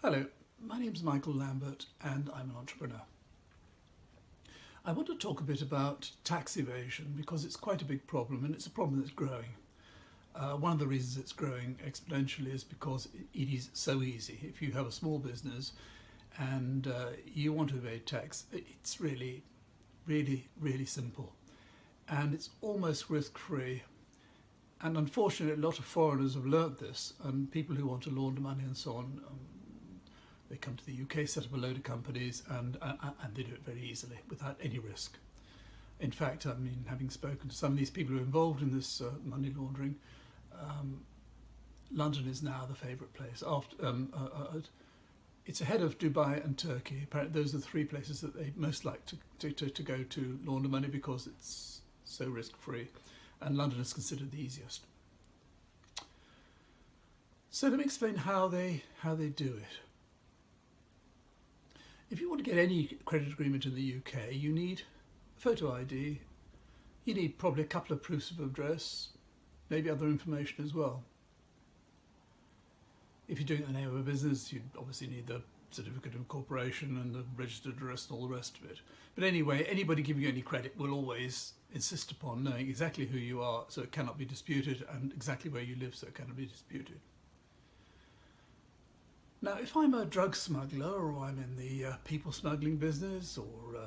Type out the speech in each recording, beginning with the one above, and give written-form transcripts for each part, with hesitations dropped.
Hello, my name's Michael Lambert and I'm an entrepreneur. I want to talk a bit about tax evasion because it's quite a big problem and it's a problem that's growing. One of the reasons it's growing exponentially is because it is so easy. If you have a small business and you want to evade tax, it's really simple. And it's almost risk-free. And unfortunately, a lot of foreigners have learnt this, and people who want to launder money and so on, they come to the UK, set up a load of companies, and they do it very easily without any risk. In fact, I mean, having spoken to some of these people who are involved in this money laundering, London is now the favourite place. It's ahead of Dubai and Turkey. Apparently, those are the three places that they most like to go to launder money because it's so risk-free, and London is considered the easiest. So let me explain how they do it. If you want to get any credit agreement in the UK, you need a photo ID, you need probably a couple of proofs of address, maybe other information as well. If you're doing it in the name of a business, you obviously need the certificate of incorporation and the registered address and all the rest of it. But anyway, anybody giving you any credit will always insist upon knowing exactly who you are so it cannot be disputed, and exactly where you live so it cannot be disputed. Now, if I'm a drug smuggler, or I'm in the people smuggling business, or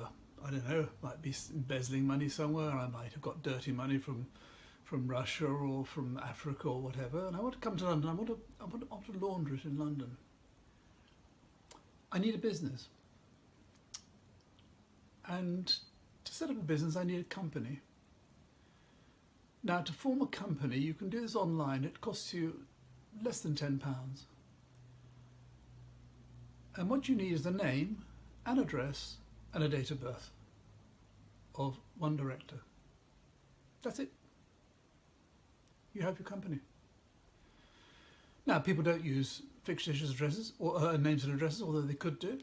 I don't know, might be embezzling money somewhere, I might have got dirty money from Russia or from Africa or whatever, and I want to come to London, I want to launder it in London. I need a business. And to set up a business, I need a company. Now, to form a company, you can do this online. It costs you less than £10. And what you need is a name, an address, and a date of birth of one director. That's it. You have your company. Now, people don't use fictitious addresses or names and addresses, although they could do.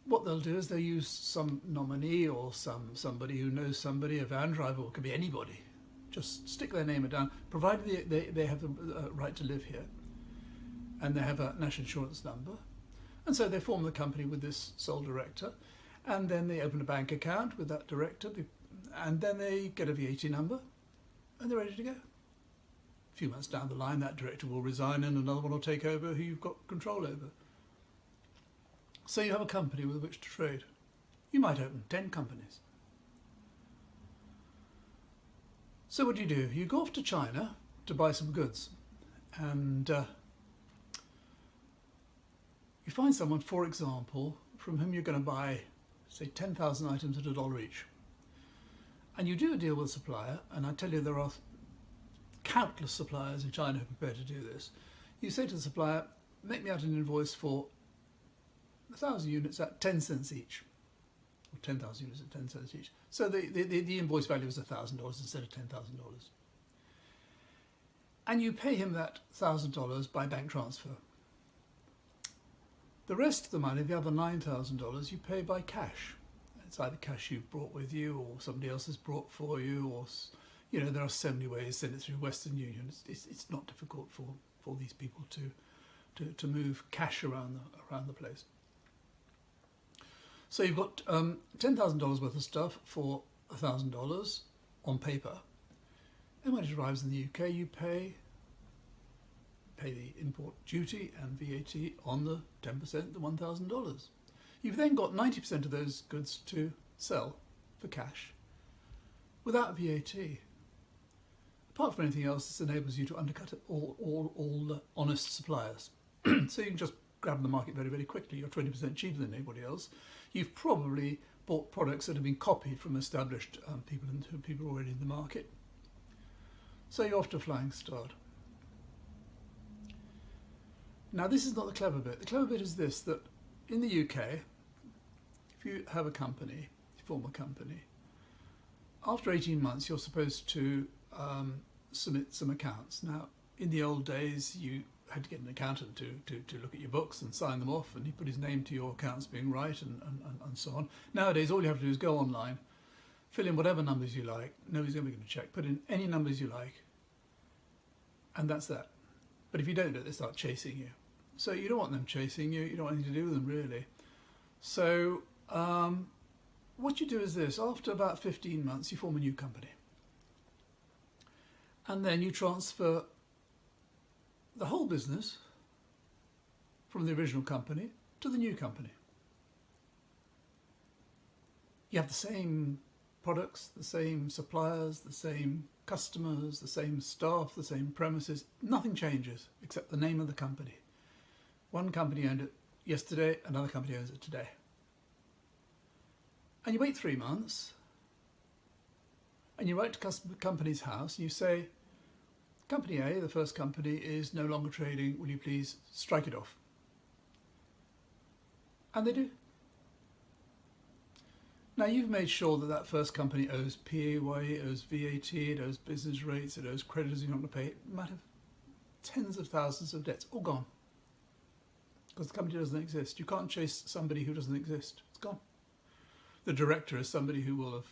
What they'll do is they'll use some nominee or somebody who knows somebody, a van driver, or it could be anybody. Just stick their name down, provided they have the right to live here and they have a national insurance number. And so they form the company with this sole director, and then they open a bank account with that director, and then they get a VAT number, and they're ready to go. A few months down the line, that director will resign and another one will take over who you've got control over. So you have a company with which to trade. You might open 10 companies. So what do? You go off to China to buy some goods, and you find someone, for example, from whom you're going to buy, say, 10,000 items at $1 each. And you do a deal with a supplier, and I tell you there are countless suppliers in China who are prepared to do this. You say to the supplier, make me out an invoice for 1,000 units at 10 cents each, or 10,000 units at 10 cents each. So the invoice value is $1,000 instead of $10,000. And you pay him that $1,000 by bank transfer. The rest of the money, the other $9,000, you pay by cash. It's either cash you've brought with you or somebody else has brought for you, or, you know, there are so many ways. Send it through Western Union. It's not difficult for these people to move cash around the place. So you've got $10,000 worth of stuff for $1,000 on paper, and when it arrives in the UK, you pay the import duty and VAT on the 10%, the $1,000. You've then got 90% of those goods to sell for cash without VAT. Apart from anything else, this enables you to undercut all the honest suppliers. So you can just grab the market very, very quickly. You're 20% cheaper than anybody else. You've probably bought products that have been copied from established people already in the market. So you're off to a flying start. Now, this is not the clever bit. The clever bit is this, that in the UK, if you have a company, you form a company, after 18 months, you're supposed to submit some accounts. Now, in the old days, you had to get an accountant to look at your books and sign them off, and he put his name to your accounts being right and so on. Nowadays, all you have to do is go online, fill in whatever numbers you like. Nobody's ever going to check. Put in any numbers you like, and that's that. But if you don't do it, they start chasing you. So you don't want them chasing you. You don't want anything to do with them, really. So what you do is this. After about 15 months, you form a new company. And then you transfer the whole business from the original company to the new company. You have the same products, the same suppliers, the same customers, the same staff, the same premises. Nothing changes except the name of the company. One company owned it yesterday, another company owns it today. And you wait 3 months, and you write to the company's house, and you say, Company A, the first company, is no longer trading. Will you please strike it off? And they do. Now, you've made sure that that first company owes PAYE, it owes VAT, it owes business rates, it owes creditors you don't want to pay. It might have tens of thousands of debts, all gone. Because the company doesn't exist. You can't chase somebody who doesn't exist. It's gone. The director is somebody who will have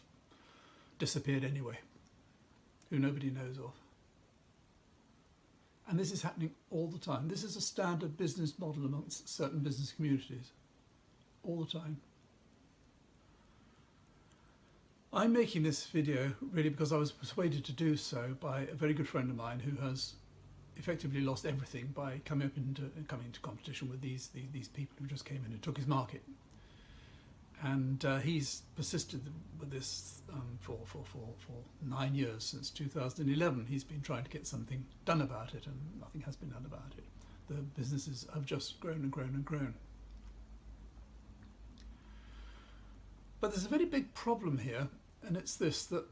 disappeared anyway, who nobody knows of. And this is happening all the time. This is a standard business model amongst certain business communities, all the time. I'm making this video really because I was persuaded to do so by a very good friend of mine who has effectively lost everything by coming into competition with these people who just came in and took his market. And he's persisted with this for 9 years, since 2011. He's been trying to get something done about it, and nothing has been done about it. The businesses have just grown and grown and grown. But there's a very big problem here, and it's this, that,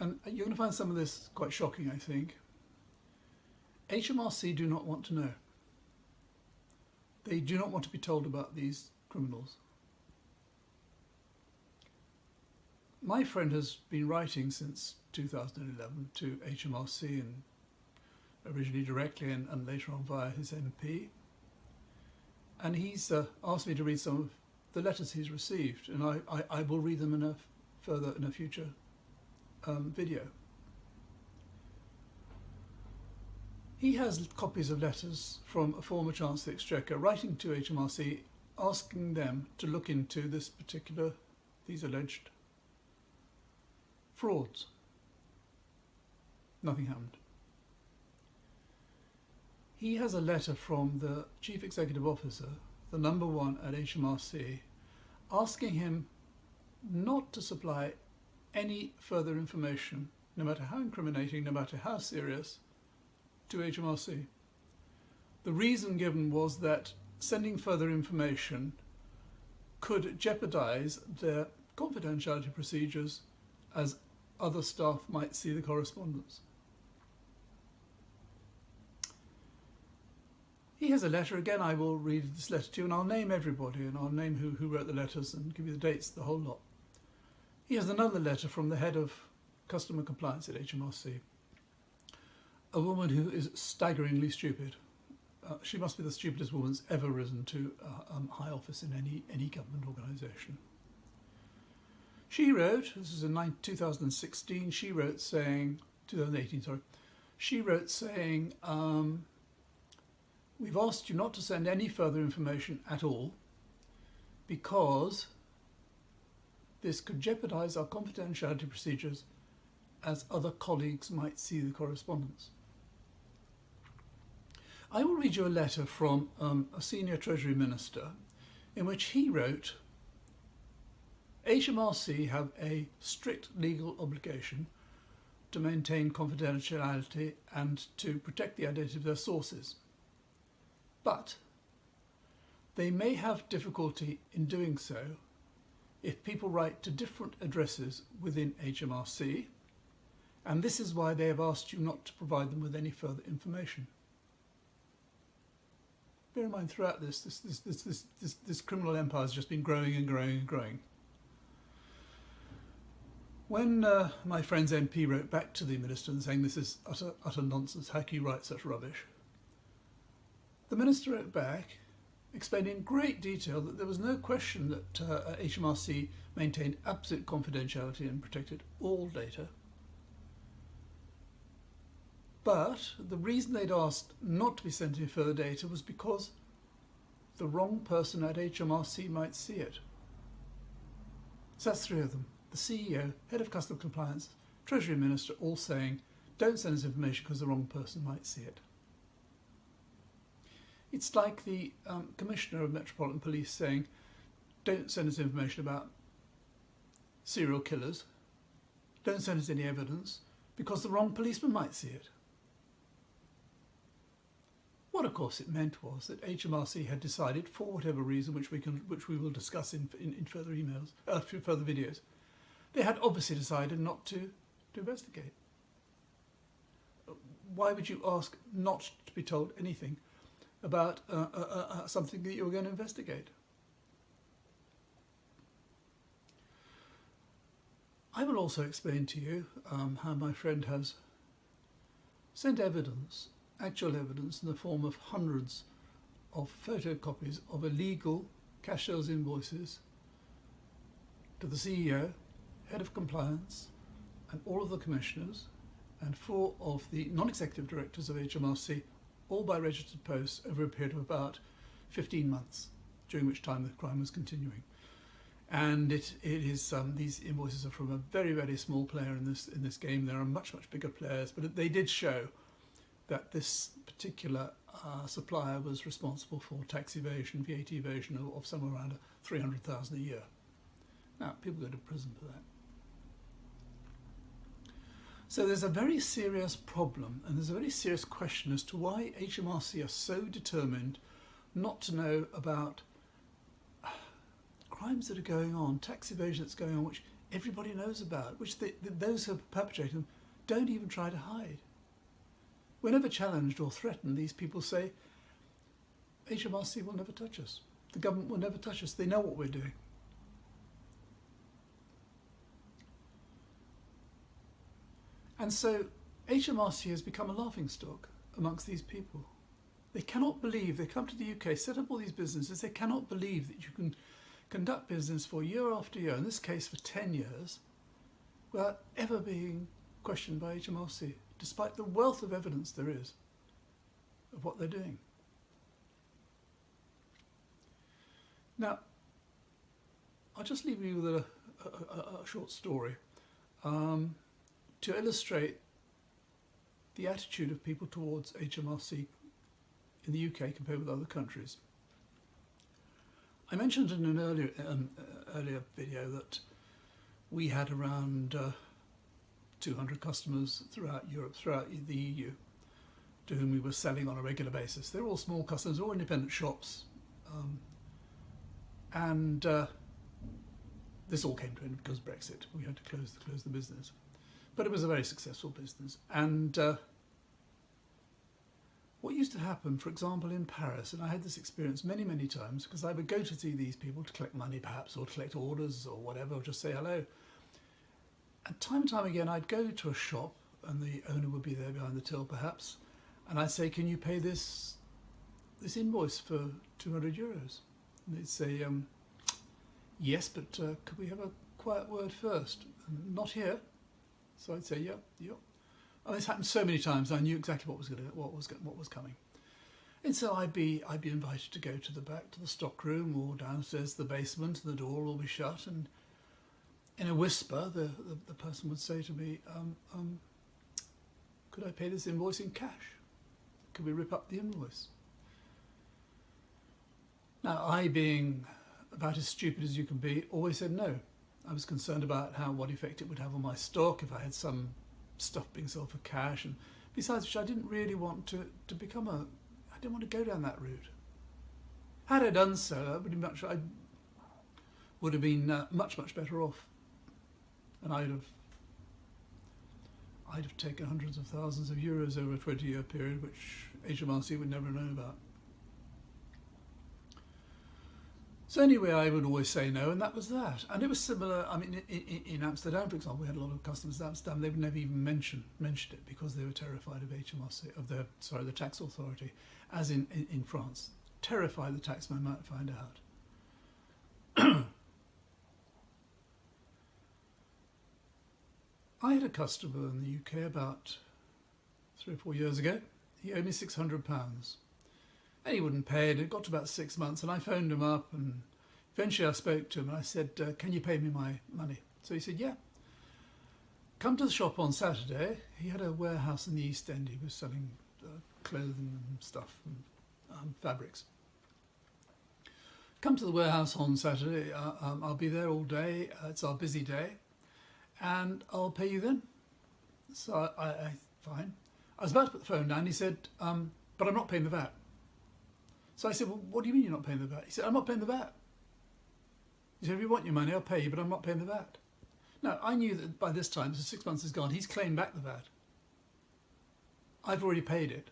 and you're going to find some of this quite shocking, I think. HMRC do not want to know. They do not want to be told about these criminals. My friend has been writing since 2011 to HMRC, and originally directly and later on via his MP. And he's asked me to read some of the letters he's received, and I will read them in a future video. He has copies of letters from a former Chancellor of the Exchequer writing to HMRC, asking them to look into these alleged frauds. Nothing happened. He has a letter from the Chief Executive Officer, the number one at HMRC, asking him not to supply any further information, no matter how incriminating, no matter how serious, to HMRC. The reason given was that sending further information could jeopardize their confidentiality procedures, as other staff might see the correspondence. He has a letter. Again, I will read this letter to you, and I'll name everybody, and I'll name who wrote the letters and give you the dates, the whole lot. He has another letter from the head of customer compliance at HMRC, a woman who is staggeringly stupid. She must be the stupidest woman that's ever risen to high office in any government organisation. She wrote, this is in 2016, she wrote saying, 2018, sorry, she wrote saying, we've asked you not to send any further information at all because this could jeopardise our confidentiality procedures, as other colleagues might see the correspondence. I will read you a letter from a senior Treasury Minister in which he wrote, HMRC have a strict legal obligation to maintain confidentiality and to protect the identity of their sources. But they may have difficulty in doing so if people write to different addresses within HMRC, and this is why they have asked you not to provide them with any further information. Bear in mind, throughout this criminal empire has just been growing and growing and growing. When my friend's MP wrote back to the minister and saying this is utter nonsense, how can you write such rubbish? The minister wrote back, explaining in great detail that there was no question that HMRC maintained absolute confidentiality and protected all data. But the reason they'd asked not to be sent any further data was because the wrong person at HMRC might see it. So that's three of them. The CEO, Head of Customs Compliance, Treasury Minister, all saying, don't send us information because the wrong person might see it. It's like the Commissioner of Metropolitan Police saying, don't send us information about serial killers, don't send us any evidence because the wrong policeman might see it. What of course it meant was that HMRC had decided, for whatever reason, which we will discuss in further emails, further videos, they had obviously decided not to investigate. Why would you ask not to be told anything about something that you were going to investigate? I will also explain to you how my friend has sent evidence, actual evidence, in the form of hundreds of photocopies of illegal cash sales invoices to the CEO, Head of Compliance, and all of the commissioners, and 4 of the non-executive directors of HMRC, all by registered post over a period of about 15 months, during which time the crime was continuing. And it is these invoices are from a very, very small player in this game. There are much bigger players, but they did show that this particular supplier was responsible for tax evasion, VAT evasion of somewhere around 300,000 a year. Now, people go to prison for that. So there's a very serious problem, and there's a very serious question as to why HMRC are so determined not to know about crimes that are going on, tax evasion that's going on, which everybody knows about, which those who are perpetrating them don't even try to hide. Whenever challenged or threatened, these people say, HMRC will never touch us. The government will never touch us. They know what we're doing. And so HMRC has become a laughingstock amongst these people. They cannot believe, they come to the UK, set up all these businesses, they cannot believe that you can conduct business for year after year, in this case for 10 years, without ever being questioned by HMRC, despite the wealth of evidence there is of what they're doing. Now, I'll just leave you with a short story to illustrate the attitude of people towards HMRC in the UK compared with other countries. I mentioned in an earlier video that we had around 200 customers throughout Europe, throughout the EU, to whom we were selling on a regular basis. They're all small customers, all independent shops, and this all came to an end because of Brexit. We had to close the business, but it was a very successful business. And what used to happen, for example, in Paris, and I had this experience many times, because I would go to see these people to collect money perhaps, or to collect orders or whatever, or just say hello. And time again, I'd go to a shop and the owner would be there behind the till perhaps, and I'd say, can you pay this invoice for 200 euros? And they'd say, yes, but could we have a quiet word first? And not here. So I'd say, yep. And this happened so many times, I knew exactly what was coming. And so I'd be invited to go to the back to the stock room or downstairs to the basement, and the door will be shut, and in a whisper the person would say to me, could I pay this invoice in cash? Could we rip up the invoice? Now, I, being about as stupid as you can be, always said no. I was concerned about what effect it would have on my stock if I had some stuff being sold for cash, and besides which I didn't really want to become I didn't want to go down that route. Had I done so, I would have been much better off, and I'd have taken hundreds of thousands of euros over a 20-year period, which HMRC would never know about. So anyway, I would always say no, and that was that. And it was similar. I mean, in Amsterdam, for example, we had a lot of customers in Amsterdam. They would never even mention it because they were terrified of HMRC, the tax authority, as in France, terrified the taxman might find out. I had a customer in the UK about 3 or 4 years ago. He owed me £600. And he wouldn't pay it. It got to about 6 months, and I phoned him up, and eventually I spoke to him, and I said, can you pay me my money? So he said, yeah. Come to the shop on Saturday. He had a warehouse in the East End. He was selling clothing and stuff, and fabrics. Come to the warehouse on Saturday. I'll be there all day. It's our busy day, and I'll pay you then. So I fine. I was about to put the phone down. He said, but I'm not paying the VAT. So I said, well, what do you mean you're not paying the VAT? He said, I'm not paying the VAT. He said, if you want your money, I'll pay you, but I'm not paying the VAT. Now, I knew that by this time, so 6 months is gone, he's claimed back the VAT. I've already paid it.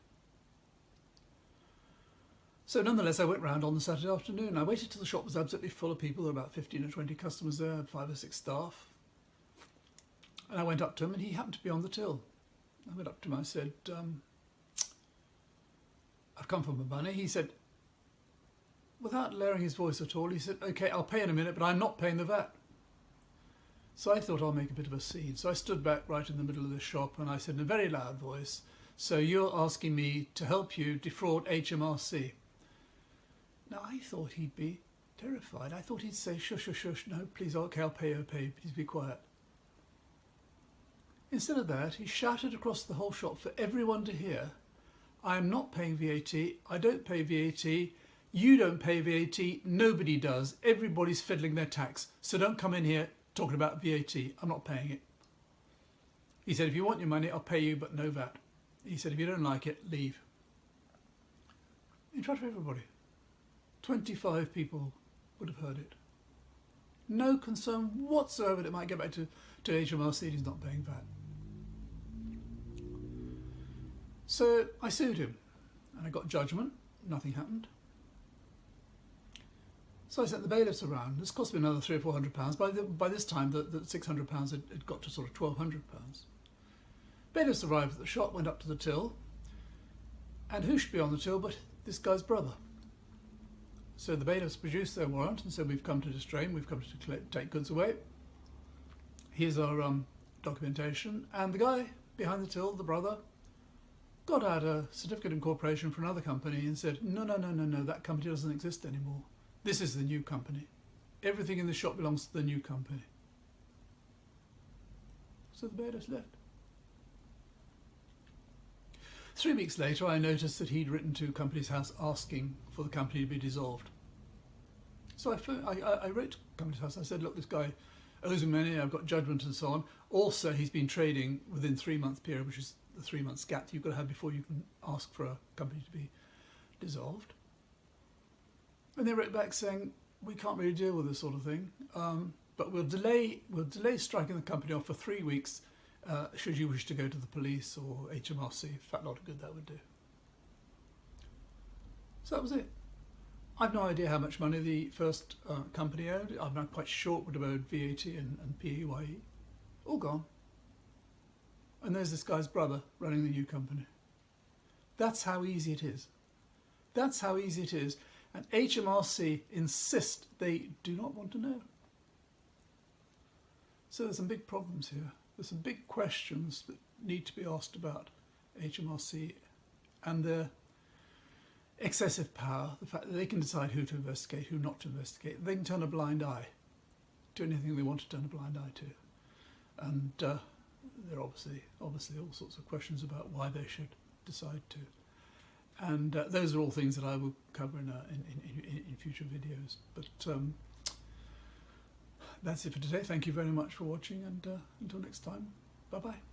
So nonetheless, I went round on the Saturday afternoon. I waited till the shop was absolutely full of people. There were about 15 or 20 customers there, had 5 or 6 staff. And I went up to him, and he happened to be on the till. I went up to him, I said, I've come for my money. He said, without lowering his voice at all, he said, okay, I'll pay in a minute, but I'm not paying the VAT. So I thought I'll make a bit of a scene. So I stood back right in the middle of the shop, and I said in a very loud voice, so you're asking me to help you defraud HMRC. Now I thought he'd be terrified. I thought he'd say, shush, shush, shush, no, please, okay, I'll pay, please be quiet. Instead of that, he shouted across the whole shop for everyone to hear, I am not paying VAT, I don't pay VAT, you don't pay VAT, nobody does, everybody's fiddling their tax, so don't come in here talking about VAT, I'm not paying it. He said, if you want your money, I'll pay you, but no VAT. He said, if you don't like it, leave. In front of everybody. 25 people would have heard it. No concern whatsoever that it might get back to HMRC and he's not paying VAT. So I sued him and I got judgment, nothing happened. So I sent the bailiffs around. This cost me another £300 or £400. By this time, the £600 had got to sort of £1,200. Bailiffs arrived at the shop, went up to the till, and who should be on the till but this guy's brother. So the bailiffs produced their warrant and said, we've come to distrain, we've come to take goods away. Here's our documentation. And the guy behind the till, the brother, got out a certificate of incorporation for another company and said, no, that company doesn't exist anymore. This is the new company. Everything in the shop belongs to the new company. So the bailiffs left. 3 weeks later, I noticed that he'd written to Companies House asking for the company to be dissolved. So I wrote to Companies House. I said, look, this guy owes me money, I've got judgment and so on. Also, he's been trading within 3 month period, which is the 3 months gap you've got to have before you can ask for a company to be dissolved. And they wrote back saying, we can't really deal with this sort of thing, but we'll delay striking the company off for 3 weeks should you wish to go to the police or HMRC. In fact, a lot of good that would do. So that was it. I've no idea how much money the first company owed. I'm not quite sure it would have owed VAT and PAYE. All gone. And there's this guy's brother running the new company. That's how easy it is. That's how easy it is. And HMRC insist they do not want to know. So there's some big problems here. There's some big questions that need to be asked about HMRC and their excessive power, the fact that they can decide who to investigate, who not to investigate. They can turn a blind eye to anything they want to turn a blind eye to. And there are obviously all sorts of questions about why they should decide to. And those are all things that I will cover in future videos. But that's it for today. Thank you very much for watching, and until next time, bye-bye.